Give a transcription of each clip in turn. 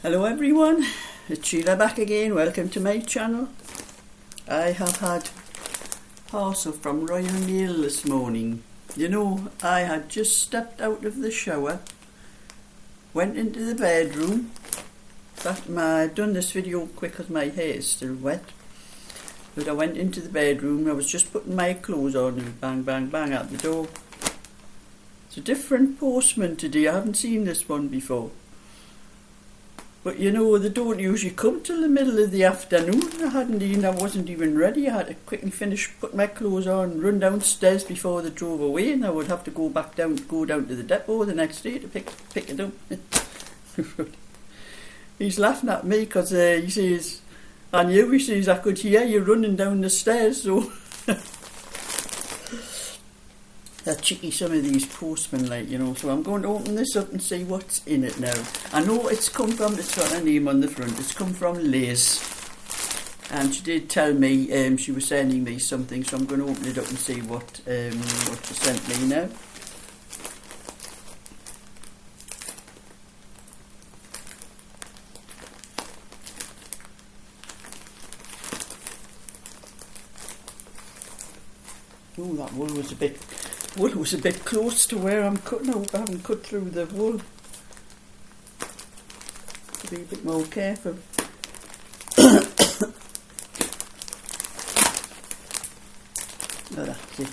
Hello everyone, it's Sheila back again. Welcome to my channel. I have had parcel from Royal Mail this morning. You know, I had just stepped out of the shower, went into the bedroom. I've done this video quick because my hair is still wet. But I went into the bedroom, I was just putting my clothes on and bang bang bang at the door. It's a different postman today, I haven't seen this one before. But you know, they don't usually come till the middle of the afternoon. I wasn't even ready. I had to quickly finish, put my clothes on, run downstairs before they drove away, and I would have to go down to the depot the next day to pick it up. He's laughing at me because he says, "And you," he says, "I could hear you running down the stairs." So they're cheeky, some of these postmen, like, you know. So I'm going to open this up and see what's in it now. I know it's come from, it's got a name on the front, it's come from Liz. And she did tell me she was sending me something, so I'm going to open it up and see what she sent me now. Oh, that wool was a bit close to where I'm cutting. I hope I haven't cut through the wool. To be a bit more careful. Oh, that's it.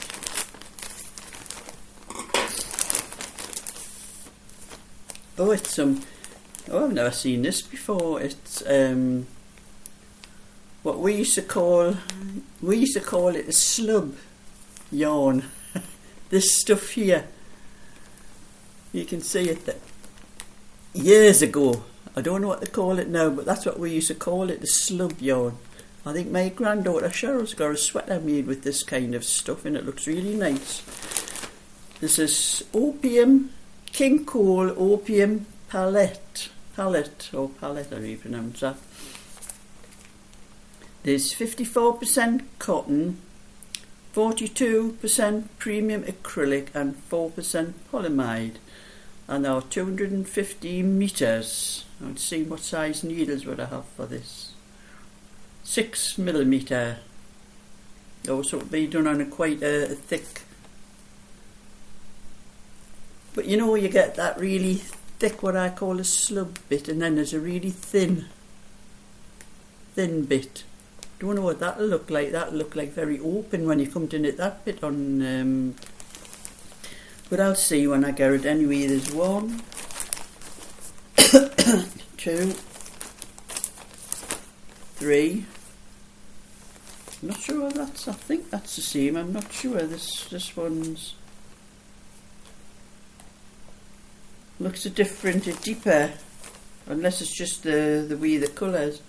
Oh, it's I've never seen this before. It's what we used to call it a slub yarn. This stuff here, you can see it there. Years ago, I don't know what they call it now, but that's what we used to call it, the slub yarn. I think my granddaughter Cheryl's got a sweater made with this kind of stuff, and it looks really nice. This is opium, king coal opium palette, or palette, how do you pronounce that? There's 54% cotton, 42% premium acrylic and 4% polyamide, and there are 250 metres. Let's see what size needles would I have for this. 6mm. Also, it'll be done on quite a thick. But you know, you get that really thick, what I call a slub bit, and then there's a really thin bit. Don't know what that'll look like. That'll look like very open when you come to knit that bit on. But I'll see when I get it. Anyway, there's 1, 2, 3. I'm not sure I think that's the same. I'm not sure. This one's looks a deeper, unless it's just the way the colours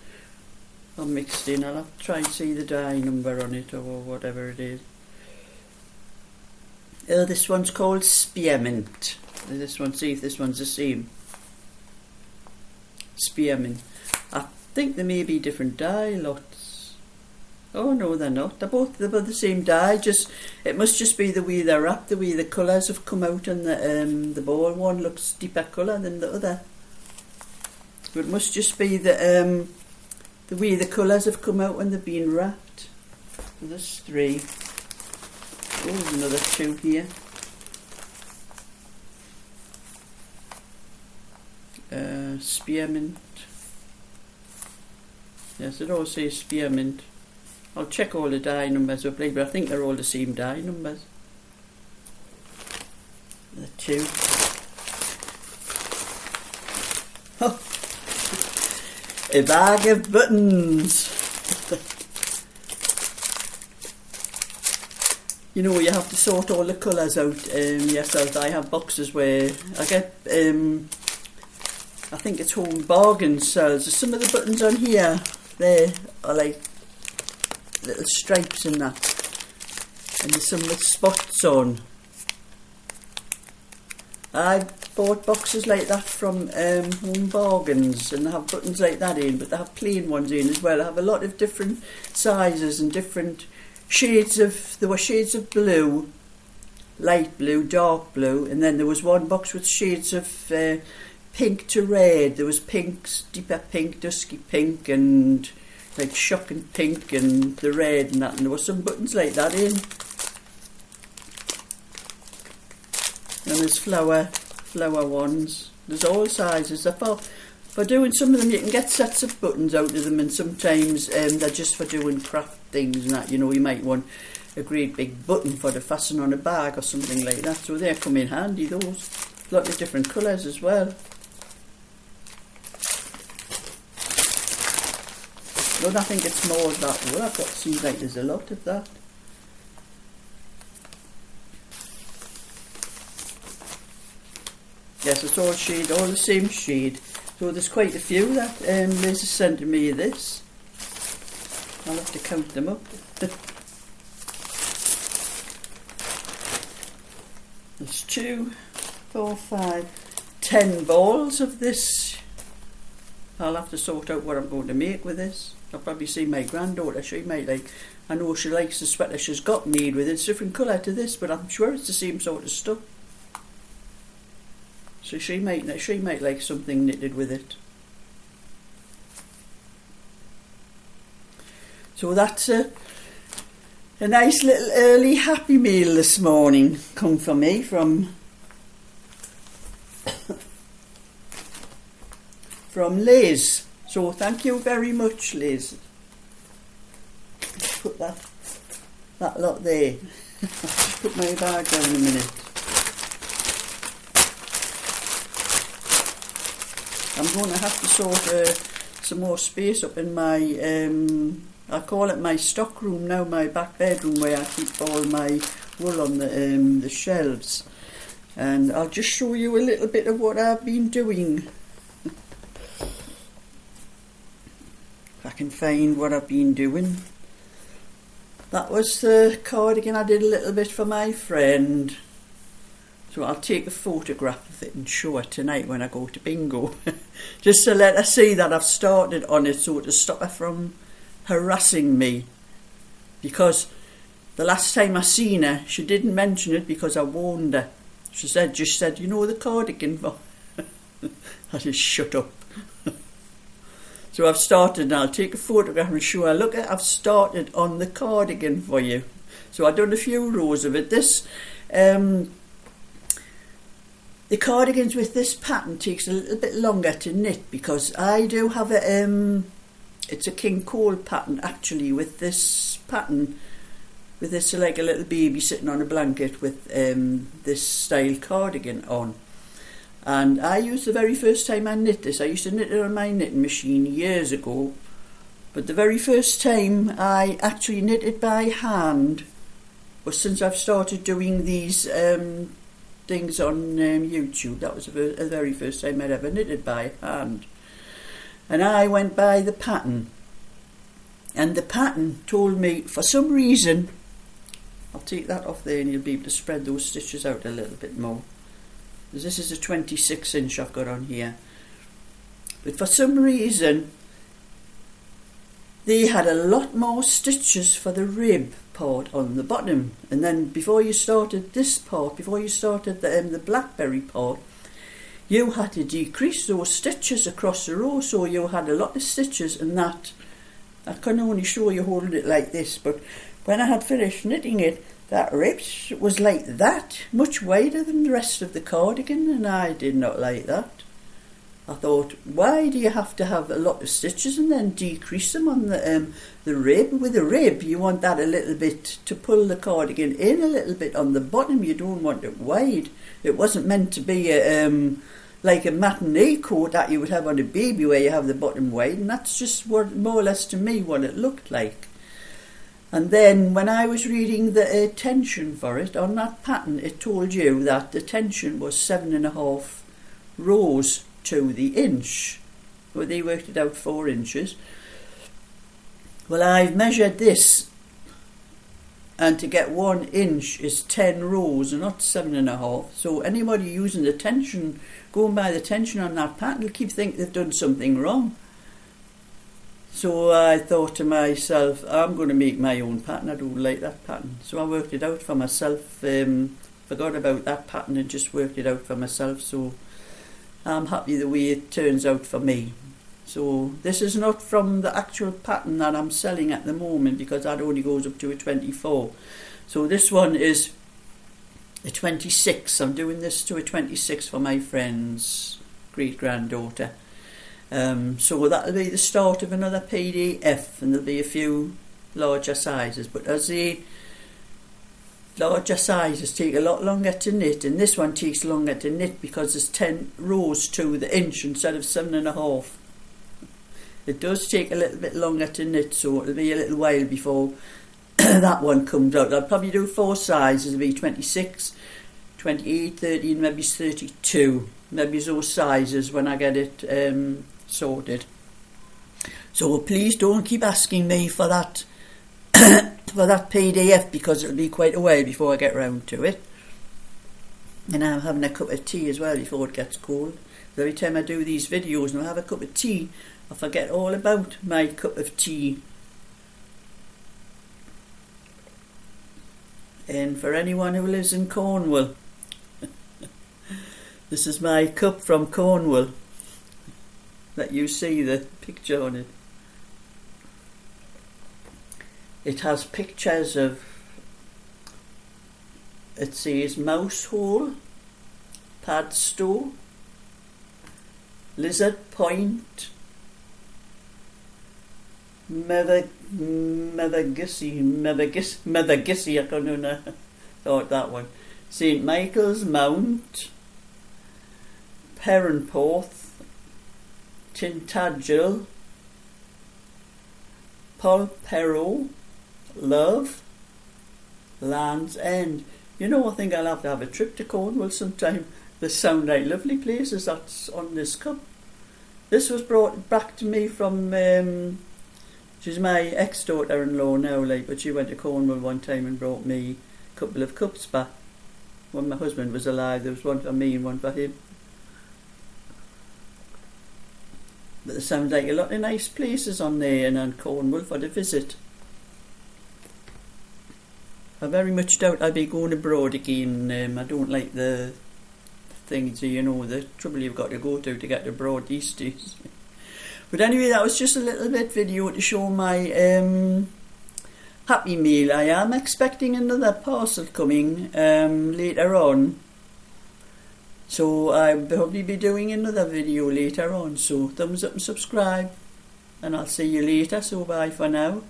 are mixed in. I'll have to try and see the dye number on it or whatever it is. Oh, this one's called Spearmint. This one, see if this one's the same. Spearmint. I think there may be different dye lots. Oh no, they're not. They're both the same dye. It must just be the way they're wrapped, the way the colours have come out, and the ball one looks deeper colour than the other. But it must just be the way the colours have come out when they've been wrapped. So there's 3. Oh, there's another 2 here. Spearmint. Yes, it all says spearmint. I'll check all the dye numbers up later, but I think they're all the same dye numbers. The 2. Oh. A bag of buttons. You know, you have to sort all the colours out yourself. I have boxes where I get, I think it's Home Bargains sells. Some of the buttons on here, there are like little stripes in that, and there's some with spots on. I bought boxes like that from Home Bargains, and they have buttons like that in, but they have plain ones in as well. I have a lot of different sizes and different shades of, there were shades of blue, light blue, dark blue, and then there was one box with shades of pink to red. There was pinks, deeper pink, dusky pink, and like shocking pink, and the red and that. And there were some buttons like that in. And there's flower ones. There's all sizes. For doing some of them, you can get sets of buttons out of them, and sometimes they're just for doing craft things and that. You know, you might want a great big button for to fasten on a bag or something like that. So they come in handy, those. A lot of different colours as well. But I think it's more of that. Well, I've got to see like there's a lot of that. Yes, it's all shade, all the same shade. So there's quite a few that Liz has sent to me this. I'll have to count them up. There's 2, 4, 5, 10 balls of this. I'll have to sort out what I'm going to make with this. I'll probably see my granddaughter, she might like, I know she likes the sweater she's got made with it. It's a different colour to this, but I'm sure it's the same sort of stuff. So she might like something knitted with it. So that's a nice little early happy meal this morning come for me from Liz. So thank you very much, Liz. Put that lot there. I'll just put my bag down a minute. I'm going to have to sort some more space up in my, I call it my stock room now, my back bedroom, where I keep all my wool on the shelves. And I'll just show you a little bit of what I've been doing. If I can find what I've been doing. That was the cardigan I did a little bit for my friend. So I'll take a photograph of it and show her tonight when I go to bingo. Just to let her see that I've started on it, so to stop her from harassing me. Because the last time I seen her, she didn't mention it because I warned her. She just said, you know the cardigan for... I just shut up. So I've started, and I'll take a photograph and show her, look, I've started on the cardigan for you. So I've done a few rows of it. This... The cardigans with this pattern takes a little bit longer to knit, because I do have a it's a King Cole pattern actually with this pattern, with this like a little baby sitting on a blanket with this style cardigan on. And I used the very first time I knit this, I used to knit it on my knitting machine years ago, but the very first time I actually knitted by hand was since I've started doing these things on YouTube. That was the very first time I'd ever knitted by hand, and I went by the pattern, and the pattern told me, for some reason, I'll take that off there and you'll be able to spread those stitches out a little bit more, because this is a 26 inch I've got on here, but for some reason they had a lot more stitches for the rib part on the bottom, and then before you started this part, before you started the blackberry part, you had to decrease those stitches across the row, so you had a lot of stitches. And that I can only show you holding it like this, but when I had finished knitting it, that rib was like that, much wider than the rest of the cardigan, and I did not like that. I thought, why do you have to have a lot of stitches and then decrease them on the rib? With the rib, you want that a little bit to pull the cardigan in a little bit on the bottom. You don't want it wide. It wasn't meant to be like a matinee coat that you would have on a baby, where you have the bottom wide, and that's just what, more or less to me, what it looked like. And then when I was reading the tension for it on that pattern, it told you that the tension was 7.5 rows to the inch. Well, they worked it out 4 inches. Well, I've measured this, and to get 1 inch is 10 rows and not 7.5. So anybody using the tension, going by the tension on that pattern, will keep thinking they've done something wrong. So I thought to myself, I'm going to make my own pattern. I don't like that pattern. So I worked it out for myself, forgot about that pattern and just worked it out for myself. So I'm happy the way it turns out for me. So this is not from the actual pattern that I'm selling at the moment, because that only goes up to a 24. So this one is a 26. I'm doing this to a 26 for my friend's great-granddaughter. So that'll be the start of another PDF, and there'll be a few larger sizes. But as the larger sizes take a lot longer to knit, and this one takes longer to knit because there's 10 rows to the inch instead of 7.5. It does take a little bit longer to knit, so it'll be a little while before that one comes out. I'll probably do 4 sizes. It'll be 26, 28, 30 and maybe 32. Maybe those sizes when I get it sorted. So please don't keep asking me for that for that PDF, because it'll be quite a while before I get round to it. And I'm having a cup of tea as well before it gets cold. Every time I do these videos and I have a cup of tea, I forget all about my cup of tea. And for anyone who lives in Cornwall, this is my cup from Cornwall that you see the picture on it. It has pictures of, it says mouse hole, Padstow, Lizard Point, Mothergissy, I can't know thought that one. St Michael's Mount, Perranporth, Tintagel, Polperro, Love, Land's End. You know, I think I'll have to have a trip to Cornwall sometime. They sound like lovely places that's on this cup. This was brought back to me from, she's my ex-daughter-in-law now, like, but she went to Cornwall one time and brought me a couple of cups back. When my husband was alive, there was one for me and one for him. But there sounds like a lot of nice places on there and on Cornwall for the visit. I very much doubt I'll be going abroad again. I don't like the things, you know, the trouble you've got to go to get abroad these days. But anyway, that was just a little bit video to show my Happy Meal. I am expecting another parcel coming later on. So I'll probably be doing another video later on. So thumbs up and subscribe. And I'll see you later. So bye for now.